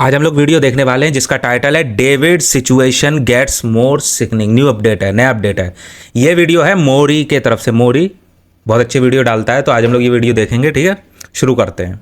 आज हम लोग वीडियो देखने वाले हैं जिसका टाइटल है David situation gets more sickening. New update है, नया अपडेट है। ये वीडियो है मोरी के तरफ से। मोरी बहुत अच्छी वीडियो डालता है, तो आज हम लोग ये वीडियो देखेंगे। ठीक है, शुरू करते हैं।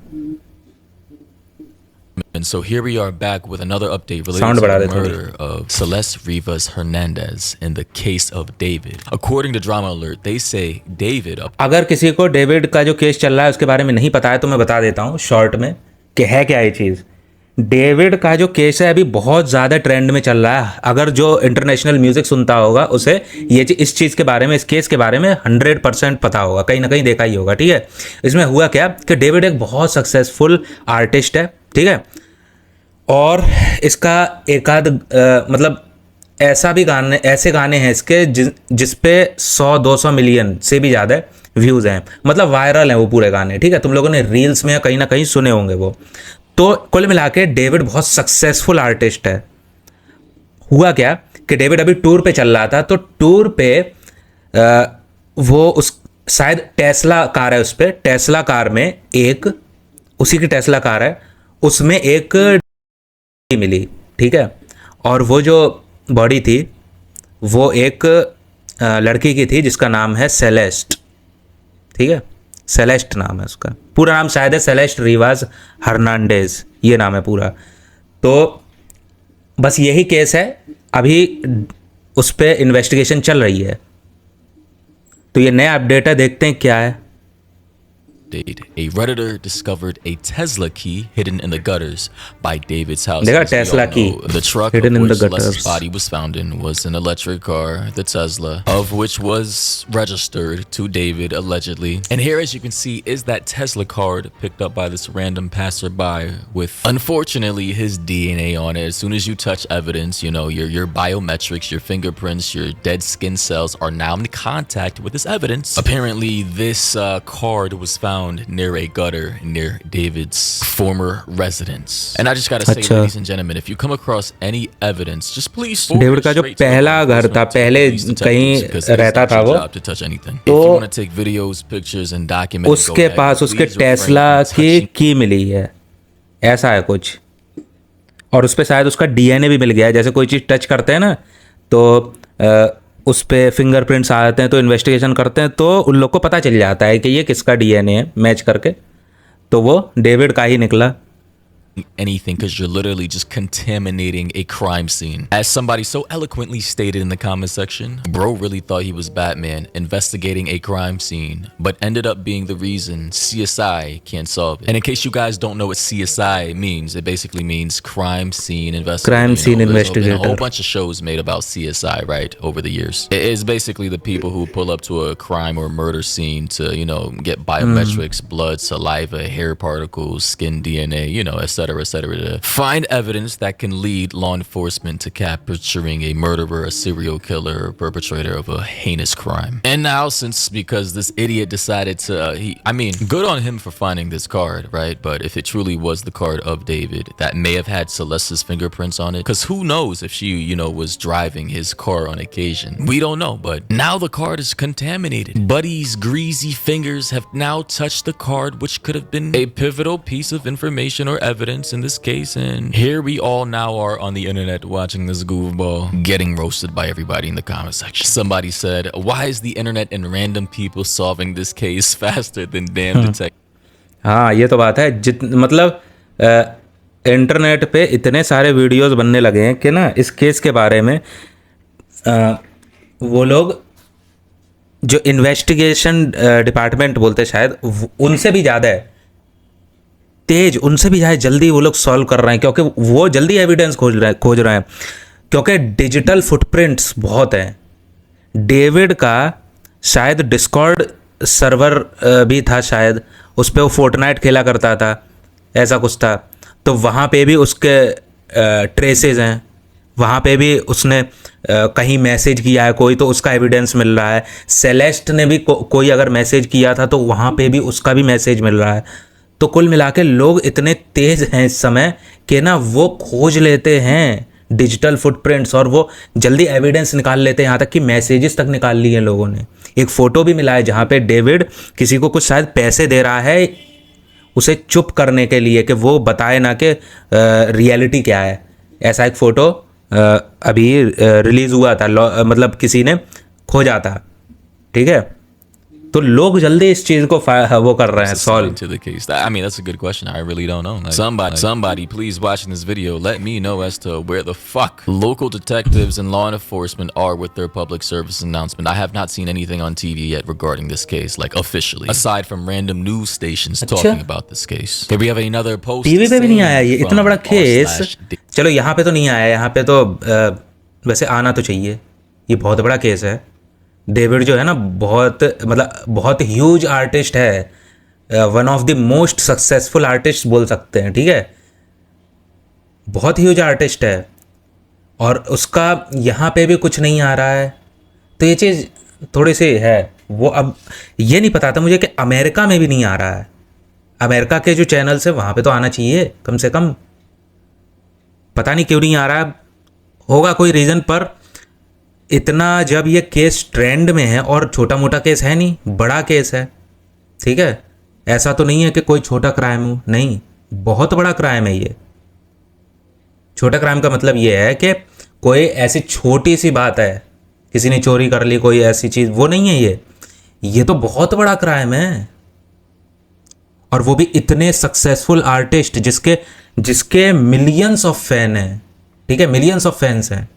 And so here we are back with another update related to the murder of Celeste Rivas Hernandez in the case of David. According to Drama Alert, they say David अगर किसी को डेविड का जो केस चल रहा है उसके बारे में नहीं पता है तो मैं बता देता हूँ शॉर्ट में कि है क्या ये चीज़। डेविड का जो केस है अभी बहुत ज़्यादा ट्रेंड में चल रहा है। अगर जो इंटरनेशनल म्यूज़िक सुनता होगा उसे ये इस चीज़ के बारे में, इस केस के बारे में 100% पता होगा, कहीं ना कहीं देखा ही होगा। ठीक है, इसमें हुआ क्या कि डेविड एक बहुत सक्सेसफुल आर्टिस्ट है। ठीक है, और इसका एकाध मतलब ऐसे गाने हैं इसके जिस पे 100-200 मिलियन से भी ज़्यादा व्यूज़ हैं, मतलब वायरल हैं वो पूरे गाने। ठीक है, तुम लोगों ने रील्स में या कहीं ना कहीं सुने होंगे वो। तो कुल मिला के डेविड बहुत सक्सेसफुल आर्टिस्ट है। हुआ क्या कि डेविड अभी टूर पे चल रहा था, तो टूर पे वो उस शायद टेस्ला कार है, उस पर टेस्ला कार में एक, उसी की टेस्ला कार है, उसमें एक मिली। ठीक है, और वो जो बॉडी थी वो एक लड़की की थी जिसका नाम है सेलेस्ट। ठीक है, सेलेस्ट नाम है उसका, पूरा नाम शायद है सेलेस्ट रिवाज हर्नांडेज, ये नाम है पूरा। तो बस यही केस है, अभी उस पर इन्वेस्टिगेशन चल रही है। तो ये नया अपडेट है, देखते हैं क्या है। A Redditor discovered a Tesla key hidden in the gutters by David's house. देखा टेस्ला की the truck hidden in the gutters. Celeste's body was found in was an electric car, the Tesla, of which was registered to David allegedly. And here, as you can see, is that Tesla card picked up by this random passerby with, unfortunately, his DNA on it. As soon as you touch evidence, you know your biometrics, your fingerprints, your dead skin cells are now in contact with this evidence. Apparently, this card was found near a gutter near David's former residence. And I just gotta say, ladies and gentlemen, if you come across any evidence, just please David का जो पहला घर था, पहले कहीं रहता था वो, तो उसके पास उसके टेस्ला की मिली है, ऐसा है कुछ। और उस पर शायद उसका डीएनए भी मिल गया है। जैसे कोई चीज़ टच करते हैं ना तो उस पर फिंगरप्रिंट्स आ जाते हैं, तो इन्वेस्टिगेशन करते हैं तो उन लोग को पता चल जाता है कि ये किसका डीएनए है मैच करके, तो वो डेविड का ही निकला। Anything, because you're literally just contaminating a crime scene. As somebody so eloquently stated in the comment section, bro really thought he was Batman investigating a crime scene, but ended up being the reason CSI can't solve it. And in case you guys don't know what CSI means, it basically means crime scene investigator. Crime scene investigator. There's been a whole bunch of shows made about CSI, right, over the years. It is basically the people who pull up to a crime or murder scene to, you know, get biometrics, blood, saliva, hair particles, skin DNA, you know, etc., to find evidence that can lead law enforcement to capturing a murderer, a serial killer, or perpetrator of a heinous crime. And now, because this idiot decided to, I mean, good on him for finding this card, right? But if it truly was the card of David, that may have had Celeste's fingerprints on it, because who knows if she, you know, was driving his car on occasion. We don't know, but now the card is contaminated. Buddy's greasy fingers have now touched the card, which could have been a pivotal piece of information or evidence in this case, and here we all now are on the internet watching this goofball getting roasted by everybody in the comment section. Somebody said, why is the internet and random people solving this case faster than damn detectives? हाँ, ये तो बात है। मतलब internet पे इतने सारे videos बनने लगे हैं कि ना इस केस के बारे में वो लोग जो इन्वेस्टिगेशन डिपार्टमेंट बोलते शायद, उनसे भी ज़्यादा है तेज, उनसे भी ज़्यादा जल्दी वो लोग सॉल्व कर रहे हैं, क्योंकि वो जल्दी एविडेंस खोज रहे हैं, क्योंकि डिजिटल फुटप्रिंट्स बहुत हैं। डेविड का शायद डिस्कॉर्ड सर्वर भी था शायद, उस पर वो फोर्टनाइट खेला करता था, ऐसा कुछ था। तो वहाँ पे भी उसके ट्रेसेस हैं, वहाँ पे भी उसने कहीं मैसेज किया है कोई, तो उसका एविडेंस मिल रहा है। सेलेस्ट ने भी कोई अगर मैसेज किया था तो वहाँ पे भी उसका भी मैसेज मिल रहा है। तो कुल मिला के लोग इतने तेज़ हैं इस समय कि ना वो खोज लेते हैं डिजिटल फुटप्रिंट्स, और वो जल्दी एविडेंस निकाल लेते हैं, यहाँ तक कि मैसेजेस तक निकाल लिए लोगों ने। एक फ़ोटो भी मिला है जहाँ पे डेविड किसी को कुछ शायद पैसे दे रहा है उसे चुप करने के लिए कि वो बताए ना कि रियलिटी क्या है। ऐसा एक फ़ोटो अभी रिलीज़ हुआ था, मतलब किसी ने खोजा था, ठीक है। तो लोग जल्दी इस चीज़ को वो कर रहे हैं solve. To the case. I mean, that's a good question. I really don't know. Like, somebody, please watching this video, let me know as to where the fuck local detectives and law enforcement are with their public service announcement. I have not seen anything on TV yet regarding this case, like officially, aside from random news stations talking about this case. Here we have another post. TV पे भी नहीं आया ये इतना बड़ा case. चलो यहाँ पे तो नहीं आया, यहाँ पे तो वैसे आना तो चाहिए। ये बहुत बड़ा केस है। डेविड जो है ना बहुत मतलब बहुत ह्यूज आर्टिस्ट है, one of the most successful artist बोल सकते हैं, ठीक है। बहुत ह्यूज आर्टिस्ट है और उसका यहाँ पे भी कुछ नहीं आ रहा है, तो ये चीज़ थोड़ी सी है। वो अब ये नहीं पता था मुझे कि अमेरिका में भी नहीं आ रहा है। अमेरिका के जो चैनल्स है वहाँ पे तो आना चाहिए कम से कम, पता नहीं क्यों नहीं आ रहा है। होगा कोई रीज़न, पर इतना जब ये केस ट्रेंड में है, और छोटा मोटा केस है नहीं, बड़ा केस है, ठीक है। ऐसा तो नहीं है कि कोई छोटा क्राइम हो, नहीं, बहुत बड़ा क्राइम है ये। छोटा क्राइम का मतलब ये है कि कोई ऐसी छोटी सी बात है, किसी ने चोरी कर ली, कोई ऐसी चीज़, वो नहीं है ये तो बहुत बड़ा क्राइम है। और वो भी इतने सक्सेसफुल आर्टिस्ट जिसके मिलियंस ऑफ फैन हैं, ठीक है, मिलियंस ऑफ फैंस हैं।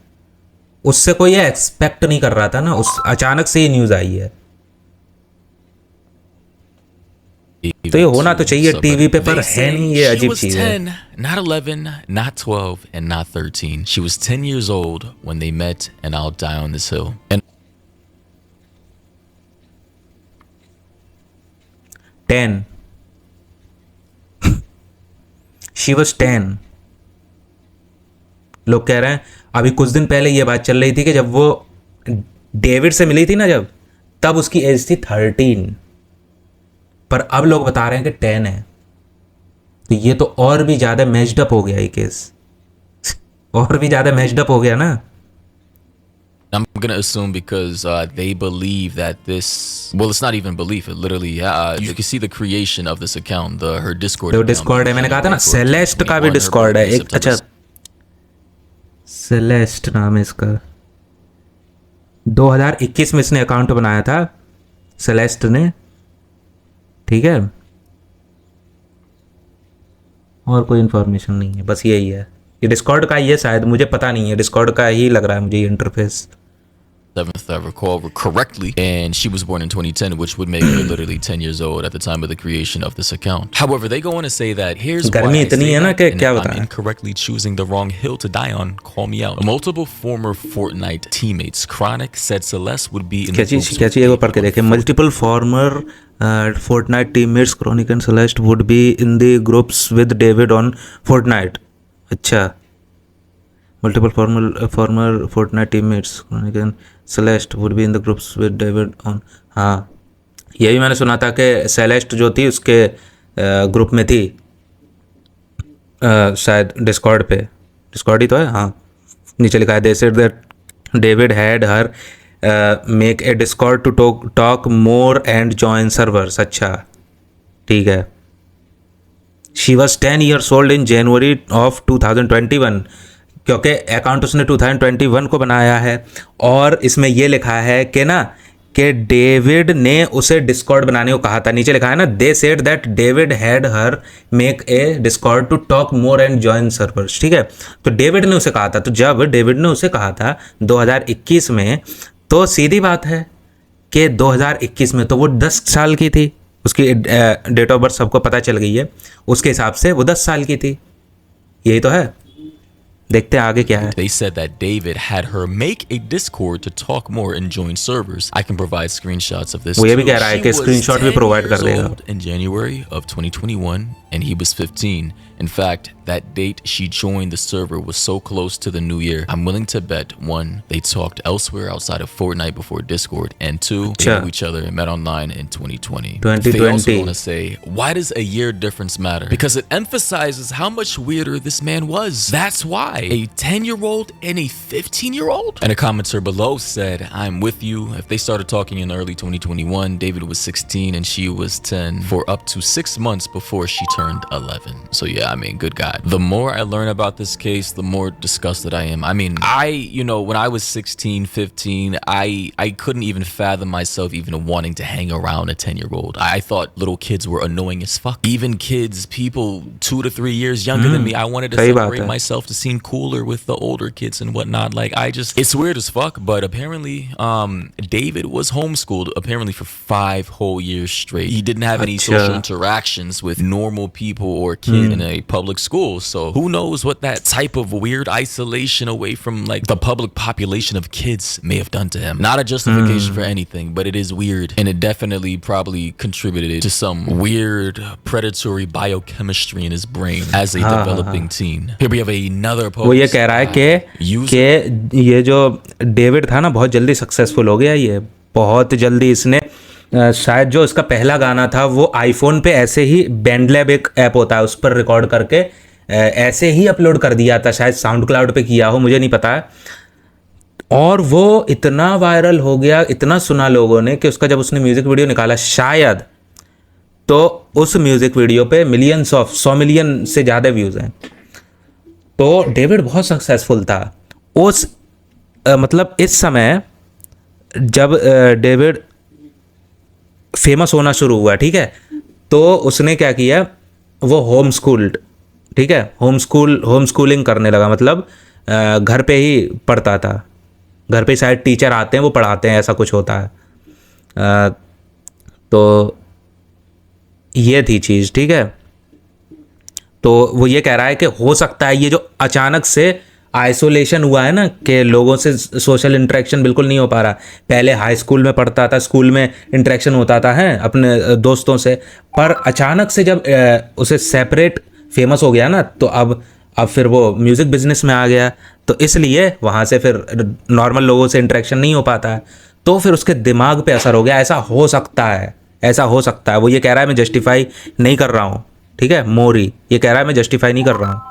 उससे कोई ये एक्सपेक्ट नहीं कर रहा था ना, उस अचानक से ये न्यूज़ आई है। तो ये होना तो चाहिए टीवी पे, पर है नहीं, ये अजीब चीज़ है। Not 11, not 12, and not 13. She was 10 years old when they met, and I'll die on this hill. And 10 She was 10। लोग कह रहे हैं, अभी कुछ दिन पहले ये बात चल रही थी कि जब वो डेविड से मिली थी ना, तब उसकी एज थी 13, पर अब लोग बता रहे हैं कि 10 है। तो ये तो और भी ज़्यादा मैच्ड अप हो गया ये केस, और भी ज़्यादा मैच्ड अप हो गया ना। I'm gonna assume because they believe that this, well, it's not even belief. It literally, you can see the creation of this account, her Discord. तो डिस्कॉर्ड है, मैंने कहा था ना, सेलेस्ट का भी डिस्कॉर्ड है एक। अच्छा, सेलेस्ट नाम है इसका। 2021 में इसने अकाउंट बनाया था सेलेस्ट ने, ठीक है। और कोई इन्फॉर्मेशन नहीं है, बस यही है। ये डिस्कॉर्ड का ही है शायद, मुझे पता नहीं है, डिस्कॉर्ड का ही लग रहा है मुझे ये interface. 7th, I recall correctly, and she was born in 2010, which would make her literally 10 years old at the time of the creation of this account. However, they go on to say that here's why I say that, and if I'm incorrectly choosing the wrong hill to die on, call me out. Multiple former Fortnite teammates, Chronic, said Celeste would be in the groups. क्या चीज़ वो पढ़ के देखें। Multiple former Fortnite teammates, Chronic and Celeste would be in the groups with David on Fortnite। अच्छा, multiple former Fortnite teammates, Chronic and Celeste would be in the groups with David on। हाँ, ये भी मैंने सुना था कि Celeste जो थी उसके ग्रुप में थी, शायद डिस्कॉर्ड पे, डिस्कॉर्ड ही तो है, हाँ, नीचे लिखा है they said that David had her make a Discord to talk more and join servers. अच्छा, ठीक है। She was 10 years old in January of 2021, क्योंकि अकाउंट उसने 2021 को बनाया है। और इसमें ये लिखा है कि ना कि डेविड ने उसे डिस्कॉर्ड बनाने को कहा था। नीचे लिखा है ना, they said that David had her make a Discord to talk more and join servers, ठीक है। तो डेविड ने उसे कहा था, तो जब डेविड ने उसे कहा था 2021 में, तो सीधी बात है कि 2021 में तो वो 10 साल की थी, उसकी डेट ऑफ बर्थ सबको पता चल गई है, उसके हिसाब से वो 10 साल की थी। यही तो है, देखते हैं आगे क्या है। They said that David had her make a Discord to talk more and join servers. I can provide screenshots of this. वो ये भी कह रहा है कि स्क्रीनशॉट भी प्रोवाइड कर देगा। In January of 2021, and he was 15. In fact, that date she joined the server was so close to the new year. I'm willing to bet, 1, they talked elsewhere outside of Fortnite before Discord, and 2, they knew each other and met online in 2020. They also want to say, why does a year difference matter? Because it emphasizes how much weirder this man was. That's why. a 10-year-old and a 15-year-old? And a commenter below said, I'm with you. If they started talking in early 2021, David was 16 and she was 10 for up to 6 months before she turned 11. So yeah, I mean, good God. The more I learn about this case, the more disgusted I am. I mean, when I was 16, 15, I couldn't even fathom myself even wanting to hang around a 10-year-old. I thought little kids were annoying as fuck. Even kids, people 2 to 3 years younger than me, I wanted to separate myself to seem cooler with the older kids and whatnot. Like, it's weird as fuck, but apparently, David was homeschooled apparently for 5 whole years straight. He didn't have any social interactions with normal people or kid in a public school. So who knows what that type of weird isolation away from like the public population of kids may have done to him. Not a justification for anything, but it is weird. And it definitely probably contributed to some weird predatory biochemistry in his brain as a developing teen. Here we have another post. वो ये कह रहा है कि ये जो David था ना बहुत जल्दी सक्सेसफुल हो गया। ये बहुत जल्दी इसने शायद जो इसका पहला गाना था वो आईफोन पे ऐसे ही बैंडलैब एक ऐप होता है उस पर रिकॉर्ड करके ऐसे ही अपलोड कर दिया था। शायद साउंड क्लाउड पे किया हो, मुझे नहीं पता है। और वो इतना वायरल हो गया, इतना सुना लोगों ने कि उसका जब उसने म्यूज़िक वीडियो निकाला शायद, तो उस म्यूज़िक वीडियो पे 100 मिलियन से ज़्यादा व्यूज़ हैं। तो डेविड बहुत सक्सेसफुल था उस मतलब इस समय जब डेविड फेमस होना शुरू हुआ, ठीक है। तो उसने क्या किया, वो ठीक है, होम स्कूलिंग करने लगा। मतलब घर पे ही पढ़ता था, घर पे शायद टीचर आते हैं वो पढ़ाते हैं, ऐसा कुछ होता है। तो ये थी चीज़, ठीक है। तो वो ये कह रहा है कि हो सकता है ये जो अचानक से आइसोलेशन हुआ है ना कि लोगों से सोशल इंटरेक्शन बिल्कुल नहीं हो पा रहा। पहले हाई स्कूल में पढ़ता था, स्कूल में इंटरेक्शन होता था है अपने दोस्तों से, पर अचानक से जब उसे सेपरेट फेमस हो गया ना, तो अब फिर वो म्यूज़िक बिजनेस में आ गया, तो इसलिए वहाँ से फिर नॉर्मल लोगों से इंटरेक्शन नहीं हो पाता है। तो फिर उसके दिमाग पे असर हो गया। ऐसा हो सकता है। वो ये कह रहा है मैं जस्टिफाई नहीं कर रहा हूँ, ठीक है। मोरी ये कह रहा है मैं जस्टिफाई नहीं कर रहा हूँ।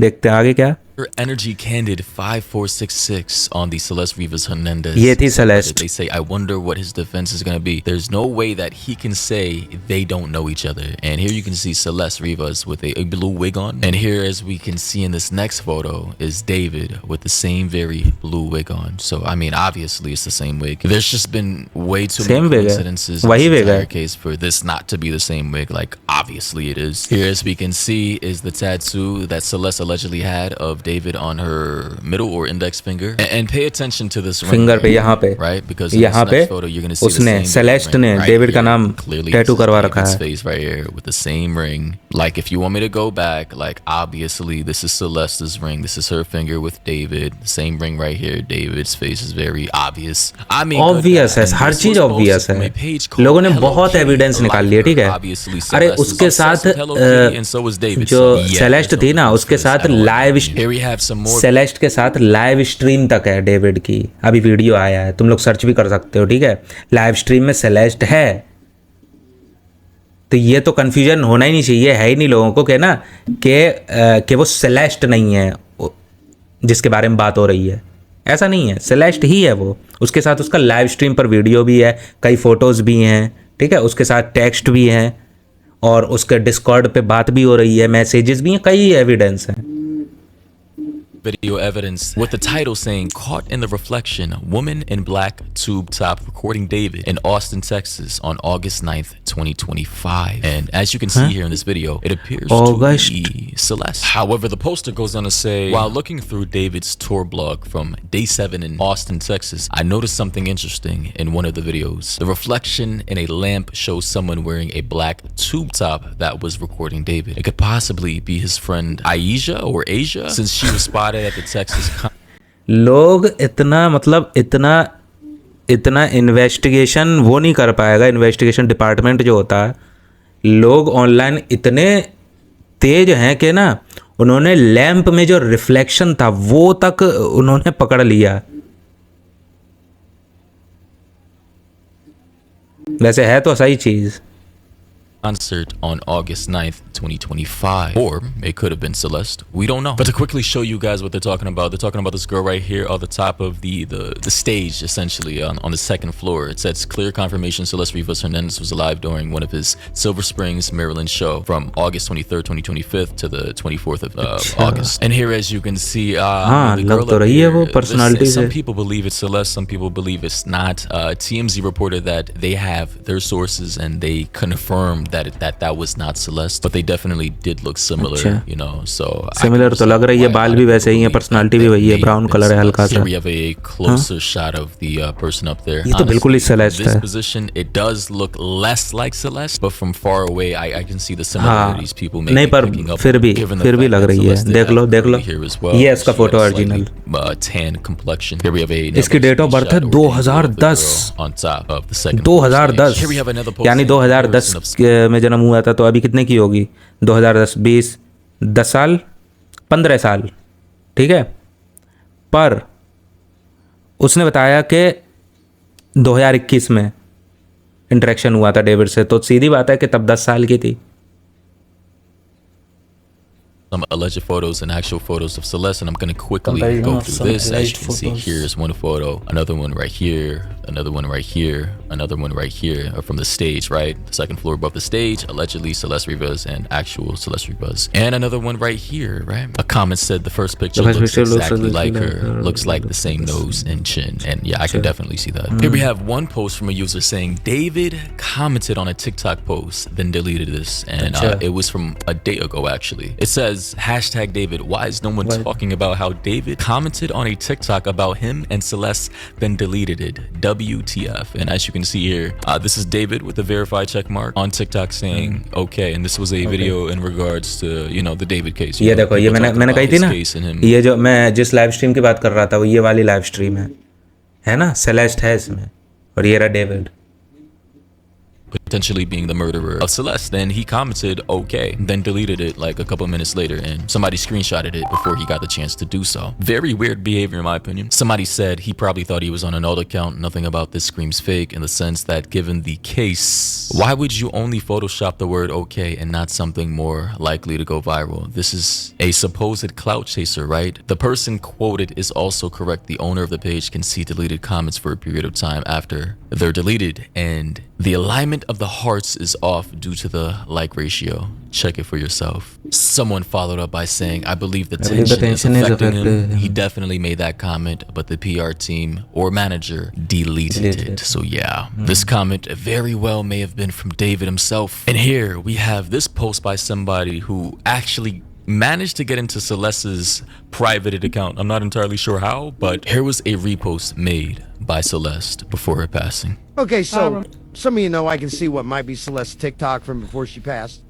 देखते हैं आगे क्या। Energy Candid 5466 on the Celeste Rivas Hernandez. ये थी Celeste. They say, I wonder what his defense is going to be. There's no way that he can say they don't know each other. And here you can see Celeste Rivas with a blue wig on. And here, as we can see in this next photo, is David with the same very blue wig on. So, I mean, obviously it's the same wig. There's just been way too many coincidences in this entire case for this not to be the same wig. Like, obviously it is. Here, as we can see, is the tattoo that Celeste allegedly had of David on her middle or index finger. And pay attention to this finger पे यहाँ पे, right? Because in this next photo you're going to see उसने the same Celeste ने David का नाम tattoo करवा रखा है। Face right here with the same ring. Like, if you want me to go back, like, obviously this is Celeste's ring. This is her finger with David. The same ring right here. David's face is very obvious. I mean, obvious है, हर चीज obvious है। लोगों ने बहुत evidence निकाल लिया, ठीक है। अरे उसके साथ जो सेलेस्ट थी ना, उसके साथ लाइव सेलेस्ट के साथ लाइव स्ट्रीम तक है डेविड की। अभी वीडियो आया है, तुम लोग सर्च भी कर सकते हो, ठीक है। लाइव स्ट्रीम में सेलेस्ट है। तो ये तो कन्फ्यूजन होना ही नहीं चाहिए, है ही नहीं लोगों को कि ना कि वो सेलेस्ट नहीं है जिसके बारे में बात हो रही है। ऐसा नहीं है, सेलेस्ट ही है वो। उसके साथ उसका लाइव स्ट्रीम पर वीडियो भी है, कई फोटोज़ भी हैं, ठीक है। उसके साथ टेक्स्ट भी हैं और उसके डिस्कॉर्ड पे बात भी हो रही है, मैसेजेस भी हैं, कई एविडेंस हैं। Video evidence with the title saying "Caught in the Reflection: Woman in Black Tube Top Recording David in Austin, Texas on August 9th, 2025." And as you can see here in this video, it appears to be Celeste. However, the poster goes on to say, while looking through David's tour blog from Day 7 in Austin, Texas, I noticed something interesting in one of the videos. The reflection in a lamp shows someone wearing a black tube top that was recording David. It could possibly be his friend Aisha or Asia, since she was spotted at the Texas. लोग इतना investigation वो नहीं कर पाएगा। Investigation department जो होता है, लोग ऑनलाइन इतने तेज हैं कि ना, उन्होंने लैंप में जो रिफ्लेक्शन था वो तक उन्होंने पकड़ लिया। वैसे है तो सही चीज़, concert on August 9th, 2025. Or it could have been Celeste. We don't know. But to quickly show you guys what they're talking about this girl right here on the top of the stage, essentially, on the second floor. It says, clear confirmation Celeste Rivas Hernandez was alive during one of his Silver Springs, Maryland show from August 23rd, 2025 to the 24th of August. And here, as you can see, the girl लग तो up रही है here, वो personality some से. people believe it's Celeste, some people believe it's not. TMZ reported that they have their sources and they confirmed that was not Celeste, but they definitely did look similar, अच्छा. you know. So Similar तो लग रही है, बाल भी वैसे ही है, personality भी वही है, brown color है हल्का सा. Here we have a closer shot of the person up there. ये तो बिल्कुल ही Celeste This है. position, it does look less like Celeste, but from far away, I can see the similarities people may नहीं be पर picking up. फिर भी लग रही है. देख लो Here as well. ये है इसका She photo had a original. slightly, tan complexion. Here we have इसकी डेट ऑफ बर्थ है 2010. on top of the second 2010 Here we have another post यानी saying 2010 में जन्म हुआ था, तो अभी कितने की होगी? 2010 20 10 साल 15 साल, ठीक है. पर उसने बताया कि 2021 में इंटरेक्शन हुआ था डेविड से, तो सीधी बात है कि तब 10 साल की थी. some alleged photos and actual photos of Celeste, and I'm going to quickly Comparison go of through some this. As you alleged can see, photos. here's one photo, another one right here, another one right here, another one right here from the stage, right? The second floor above the stage, allegedly Celeste Rivas and actual Celeste Rivas. And another one right here, right? A comment said the first picture looks exactly like her, looks like the same nose and chin. And yeah, I can definitely see that. Here we have one post from a user saying, David commented on a TikTok post, then deleted this. And it was from a day ago, actually. It says, hashtag David, why is no one talking about how David commented on a TikTok about him and Celeste, then deleted it? WTF. And as you can see here, this is David with the verified check mark on TikTok saying, okay. And this was a video in regards to, you know, the David case. ये देखो, ये मैंने कही थी ना, ये जो मैं जिस लाइव स्ट्रीम की बात कर रहा था, वो ये वाली लाइव स्ट्रीम है ना, सेलेस्ट है इसमें, और ये रहा David. Potentially being the murderer of Celeste. Then he commented, okay, then deleted it like a couple minutes later, and somebody screenshotted it before he got the chance to do so. Very weird behavior in my opinion. Somebody said he probably thought he was on an old account. Nothing about this screams fake, in the sense that given the case, why would you only Photoshop the word okay and not something more likely to go viral? This is a supposed clout chaser, right? The person quoted is also correct. The owner of the page can see deleted comments for a period of time after they're deleted, and the alignment of the hearts is off due to the like ratio. Check it for yourself. Someone followed up by saying, I believe the tension is affecting him. He definitely made that comment, but the PR team or manager deleted it. So yeah, this comment very well may have been from David himself. And here we have this post by somebody who actually managed to get into Celeste's private account. I'm not entirely sure how, but here was a repost made by Celeste before her passing. Okay, so some of you know I can see what might be Celeste's TikTok from before she passed.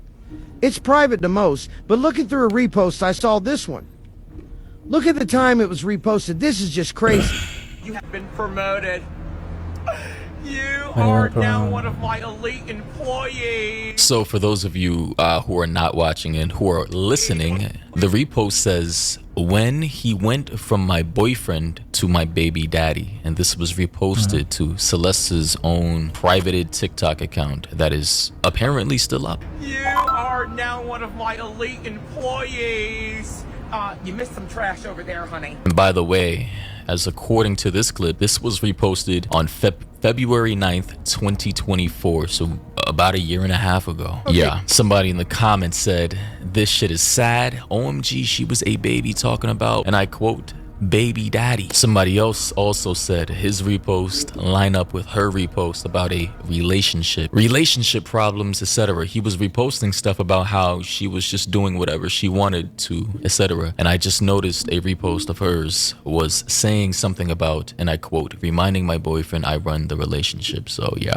It's private to most, but looking through her reposts, I saw this one. Look at the time it was reposted. This is just crazy. You have been promoted. You are now one of my elite employees. So for those of you who are not watching and who are listening, the repost says, when he went from my boyfriend to my baby daddy. And this was reposted to Celeste's own privated TikTok account that is apparently still up. You are now one of my elite employees. You missed some trash over there, honey. And by the way, as according to this clip, this was reposted on February 9th, 2024. So about a year and a half ago. Okay. Yeah, somebody in the comments said, this shit is sad. OMG, she was a baby talking about, and I quote, baby daddy. Somebody else also said his repost line up with her repost about a relationship problems, etc. He was reposting stuff about how she was just doing whatever she wanted to, etc. And I just noticed a repost of hers was saying something about, and I quote, reminding my boyfriend I run the relationship. So yeah.